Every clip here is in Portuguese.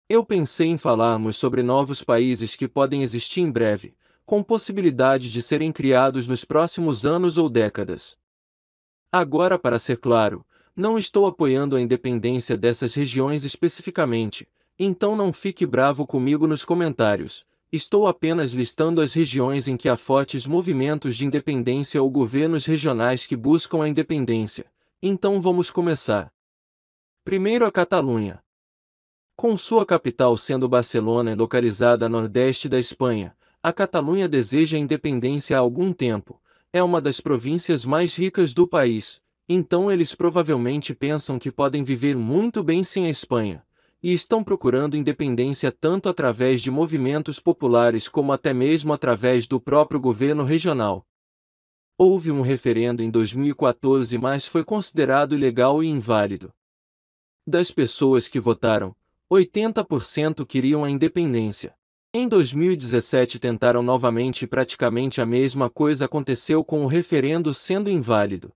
Eu pensei em falarmos sobre novos países que podem existir em breve, com possibilidade de serem criados nos próximos anos ou décadas. Agora, para ser claro, não estou apoiando a independência dessas regiões especificamente, então não fique bravo comigo nos comentários. Estou apenas listando as regiões em que há fortes movimentos de independência ou governos regionais que buscam a independência. Então vamos começar. Primeiro, a Catalunha. Com sua capital sendo Barcelona e localizada a nordeste da Espanha, a Catalunha deseja a independência há algum tempo. É uma das províncias mais ricas do país, então eles provavelmente pensam que podem viver muito bem sem a Espanha, e estão procurando independência tanto através de movimentos populares como até mesmo através do próprio governo regional. Houve um referendo em 2014, mas foi considerado ilegal e inválido. Das pessoas que votaram, 80% queriam a independência. Em 2017 tentaram novamente e praticamente a mesma coisa aconteceu com o referendo sendo inválido.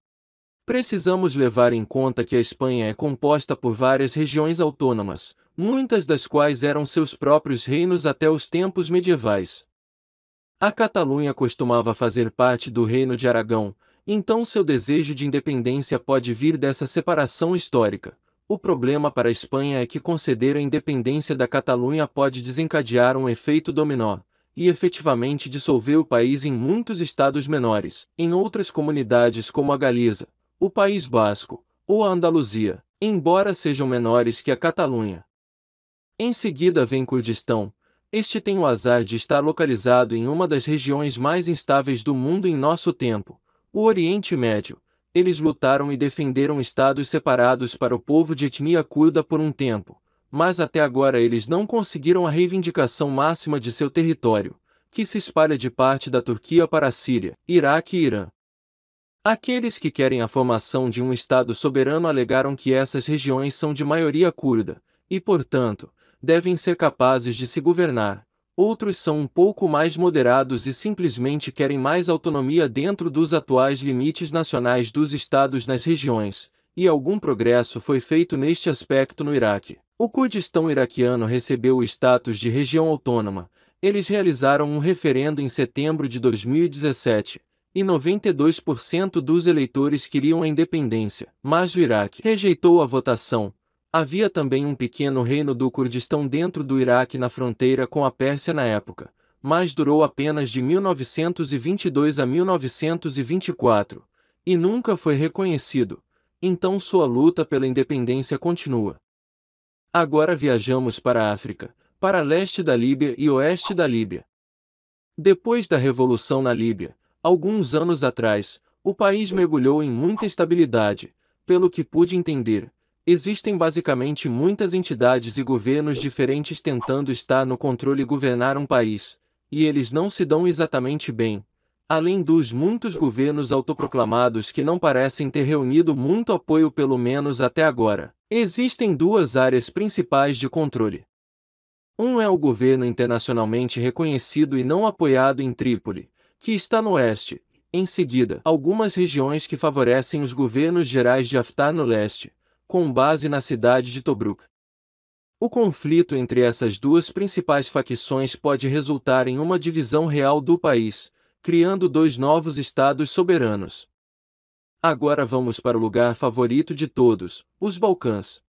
Precisamos levar em conta que a Espanha é composta por várias regiões autônomas, muitas das quais eram seus próprios reinos até os tempos medievais. A Catalunha costumava fazer parte do Reino de Aragão, então seu desejo de independência pode vir dessa separação histórica. O problema para a Espanha é que conceder a independência da Catalunha pode desencadear um efeito dominó, e efetivamente dissolver o país em muitos estados menores, em outras comunidades como a Galiza, o País Basco, ou a Andaluzia, embora sejam menores que a Catalunha. Em seguida vem Kurdistão. Este tem o azar de estar localizado em uma das regiões mais instáveis do mundo em nosso tempo, o Oriente Médio. Eles lutaram e defenderam estados separados para o povo de etnia curda por um tempo, mas até agora eles não conseguiram a reivindicação máxima de seu território, que se espalha de parte da Turquia para a Síria, Iraque e Irã. Aqueles que querem a formação de um estado soberano alegaram que essas regiões são de maioria curda, e portanto, devem ser capazes de se governar. Outros são um pouco mais moderados e simplesmente querem mais autonomia dentro dos atuais limites nacionais dos estados nas regiões, e algum progresso foi feito neste aspecto no Iraque. O Kurdistão iraquiano recebeu o status de região autônoma. Eles realizaram um referendo em setembro de 2017, e 92% dos eleitores queriam a independência, mas o Iraque rejeitou a votação. Havia também um pequeno reino do Kurdistão dentro do Iraque na fronteira com a Pérsia na época, mas durou apenas de 1922 a 1924, e nunca foi reconhecido, então sua luta pela independência continua. Agora viajamos para a África, para leste da Líbia e oeste da Líbia. Depois da revolução na Líbia, alguns anos atrás, o país mergulhou em muita instabilidade, pelo que pude entender. Existem basicamente muitas entidades e governos diferentes tentando estar no controle e governar um país, e eles não se dão exatamente bem, além dos muitos governos autoproclamados que não parecem ter reunido muito apoio pelo menos até agora. Existem duas áreas principais de controle. Um é o governo internacionalmente reconhecido e não apoiado em Trípoli, que está no oeste. Em seguida, algumas regiões que favorecem os governos gerais de Haftar no leste, com base na cidade de Tobruk. O conflito entre essas duas principais facções pode resultar em uma divisão real do país, criando dois novos estados soberanos. Agora vamos para o lugar favorito de todos, os Balcãs.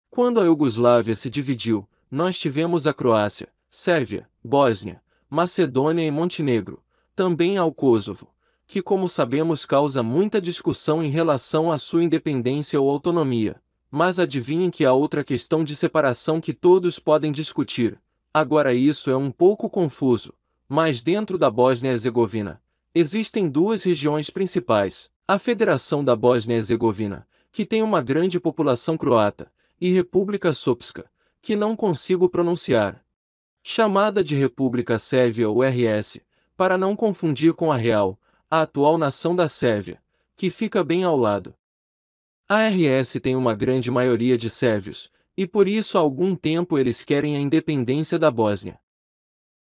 Quando a Iugoslávia se dividiu, nós tivemos a Croácia, Sérvia, Bósnia, Macedônia e Montenegro, também ao Kosovo, que como sabemos causa muita discussão em relação à sua independência ou autonomia, mas adivinhem que há outra questão de separação que todos podem discutir. Agora isso é um pouco confuso, mas dentro da Bósnia-Herzegovina, existem duas regiões principais, a Federação da Bósnia-Herzegovina, que tem uma grande população croata, e República Srpska, que não consigo pronunciar, chamada de República Sérvia ou RS, para não confundir com a real, a atual nação da Sérvia, que fica bem ao lado. A RS tem uma grande maioria de sérvios, e por isso há algum tempo eles querem a independência da Bósnia.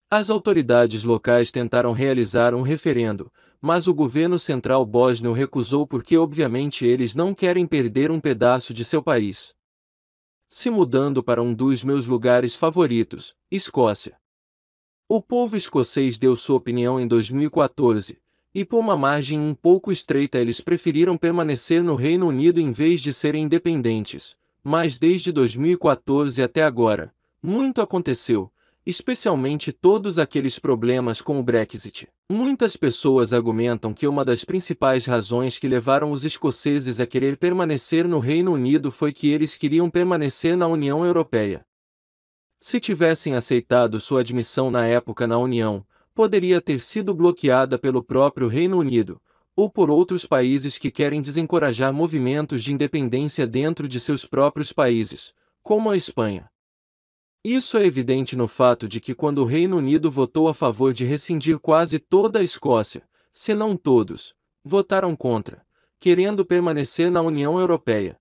As autoridades locais tentaram realizar um referendo, mas o governo central bósnio recusou porque obviamente eles não querem perder um pedaço de seu país. se mudando para um dos meus lugares favoritos, Escócia. O povo escocês deu sua opinião em 2014, e por uma margem um pouco estreita eles preferiram permanecer no Reino Unido em vez de serem independentes. Mas desde 2014 até agora, muito aconteceu, especialmente todos aqueles problemas com o Brexit. Muitas pessoas argumentam que uma das principais razões que levaram os escoceses a querer permanecer no Reino Unido foi que eles queriam permanecer na União Europeia. Se tivessem aceitado sua admissão na época na União, poderia ter sido bloqueada pelo próprio Reino Unido, ou por outros países que querem desencorajar movimentos de independência dentro de seus próprios países, como a Espanha. Isso é evidente no fato de que quando o Reino Unido votou a favor de rescindir quase toda a Escócia, se não todos, votaram contra, querendo permanecer na União Europeia.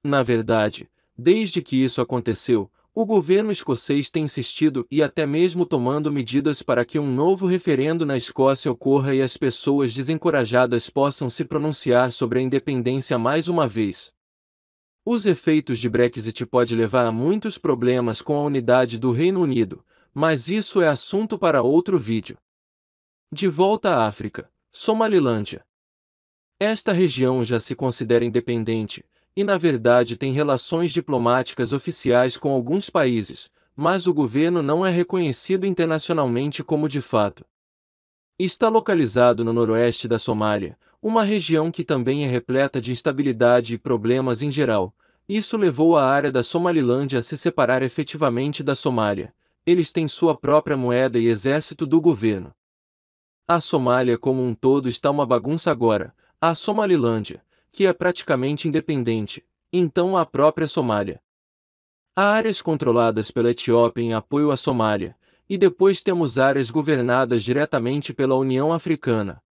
Na verdade, desde que isso aconteceu, o governo escocês tem insistido e até mesmo tomando medidas para que um novo referendo na Escócia ocorra e as pessoas desencorajadas possam se pronunciar sobre a independência mais uma vez. Os efeitos de Brexit podem levar a muitos problemas com a unidade do Reino Unido, mas isso é assunto para outro vídeo. De volta à África, Somalilândia. Esta região já se considera independente, e na verdade tem relações diplomáticas oficiais com alguns países, mas o governo não é reconhecido internacionalmente como de fato. Está localizado no noroeste da Somália, uma região que também é repleta de instabilidade e problemas em geral. Isso levou a área da Somalilândia a se separar efetivamente da Somália. Eles têm sua própria moeda e exército do governo. A Somália como um todo está uma bagunça agora. A Somalilândia, que é praticamente independente, então a própria Somália. Há áreas controladas pela Etiópia em apoio à Somália, e depois temos áreas governadas diretamente pela União Africana.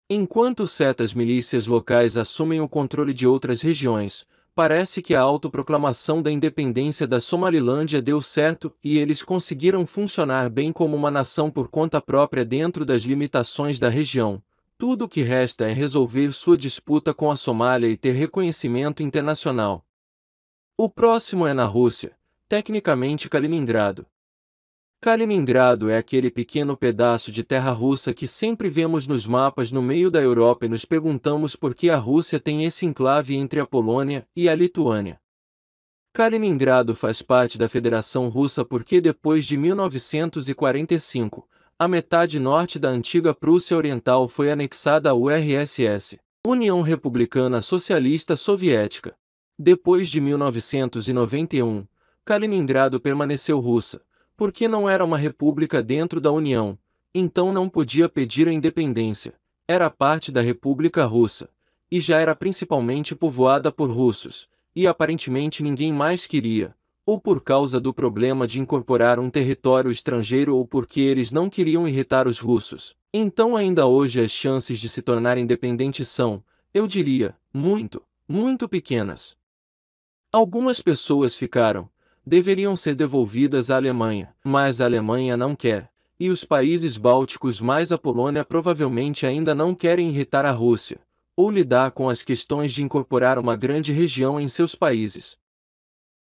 Enquanto certas milícias locais assumem o controle de outras regiões, parece que a autoproclamação da independência da Somalilândia deu certo e eles conseguiram funcionar bem como uma nação por conta própria dentro das limitações da região. Tudo o que resta é resolver sua disputa com a Somália e ter reconhecimento internacional. O próximo é na Rússia, tecnicamente Kaliningrado. Kaliningrado é aquele pequeno pedaço de terra russa que sempre vemos nos mapas no meio da Europa e nos perguntamos por que a Rússia tem esse enclave entre a Polônia e a Lituânia. Kaliningrado faz parte da Federação Russa porque depois de 1945, a metade norte da antiga Prússia Oriental foi anexada à URSS, União Republicana Socialista Soviética. Depois de 1991, Kaliningrado permaneceu russa, porque não era uma república dentro da União, então não podia pedir a independência. Era parte da República Russa, e já era principalmente povoada por russos, e aparentemente ninguém mais queria, ou por causa do problema de incorporar um território estrangeiro ou porque eles não queriam irritar os russos. Então ainda hoje as chances de se tornar independente são, eu diria, muito pequenas. Algumas pessoas deveriam ser devolvidas à Alemanha, mas a Alemanha não quer, e os países bálticos mais a Polônia provavelmente ainda não querem irritar a Rússia, ou lidar com as questões de incorporar uma grande região em seus países.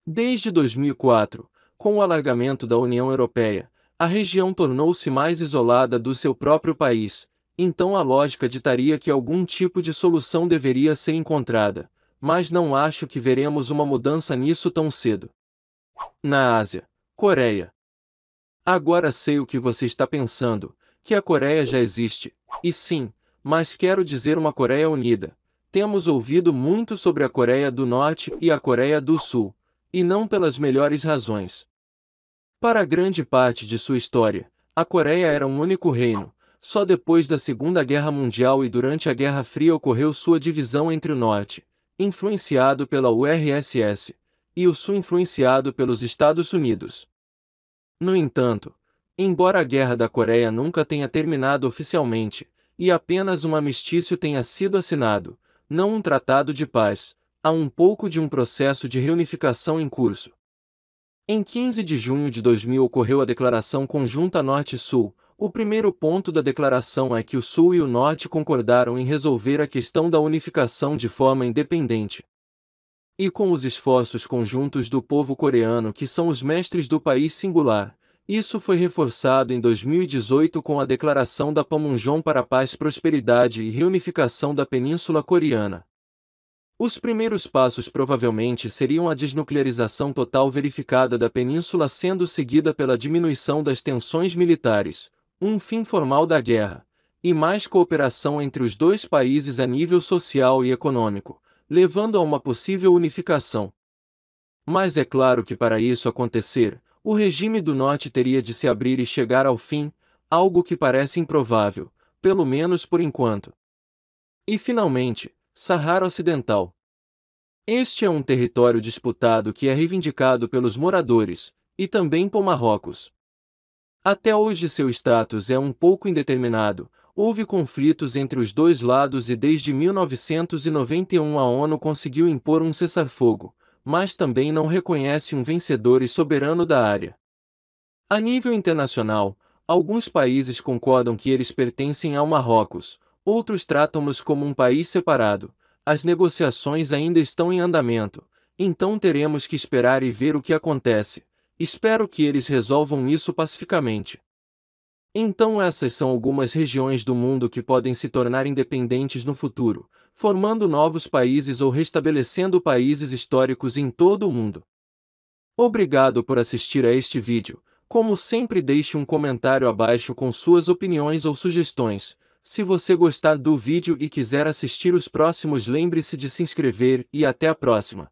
Desde 2004, com o alargamento da União Europeia, a região tornou-se mais isolada do seu próprio país, então a lógica ditaria que algum tipo de solução deveria ser encontrada, mas não acho que veremos uma mudança nisso tão cedo. Na Ásia, Coreia. Agora sei o que você está pensando, que a Coreia já existe, e sim, mas quero dizer uma Coreia unida. Temos ouvido muito sobre a Coreia do Norte e a Coreia do Sul, e não pelas melhores razões. Para grande parte de sua história, a Coreia era um único reino. Só depois da Segunda Guerra Mundial e durante a Guerra Fria ocorreu sua divisão entre o Norte, influenciado pela URSS, e o Sul influenciado pelos Estados Unidos. No entanto, embora a Guerra da Coreia nunca tenha terminado oficialmente, e apenas um armistício tenha sido assinado, não um tratado de paz, há um pouco de um processo de reunificação em curso. Em 15 de junho de 2000 ocorreu a Declaração Conjunta Norte-Sul. O primeiro ponto da declaração é que o Sul e o Norte concordaram em resolver a questão da unificação de forma independente. E com os esforços conjuntos do povo coreano que são os mestres do país singular, isso foi reforçado em 2018 com a declaração da Panmunjom para a paz, prosperidade e reunificação da Península Coreana. Os primeiros passos provavelmente seriam a desnuclearização total verificada da península, sendo seguida pela diminuição das tensões militares, um fim formal da guerra, e mais cooperação entre os dois países a nível social e econômico, levando a uma possível unificação. Mas é claro que para isso acontecer, o regime do Norte teria de se abrir e chegar ao fim, algo que parece improvável, pelo menos por enquanto. E finalmente, Saara Ocidental. Este é um território disputado que é reivindicado pelos moradores, e também por Marrocos. Até hoje seu status é um pouco indeterminado, houve conflitos entre os dois lados e desde 1991 a ONU conseguiu impor um cessar-fogo, mas também não reconhece um vencedor e soberano da área. A nível internacional, alguns países concordam que eles pertencem ao Marrocos, outros tratam-nos como um país separado. As negociações ainda estão em andamento, então teremos que esperar e ver o que acontece. Espero que eles resolvam isso pacificamente. Então essas são algumas regiões do mundo que podem se tornar independentes no futuro, formando novos países ou restabelecendo países históricos em todo o mundo. Obrigado por assistir a este vídeo. Como sempre, deixe um comentário abaixo com suas opiniões ou sugestões. Se você gostar do vídeo e quiser assistir os próximos, lembre-se de se inscrever e até a próxima.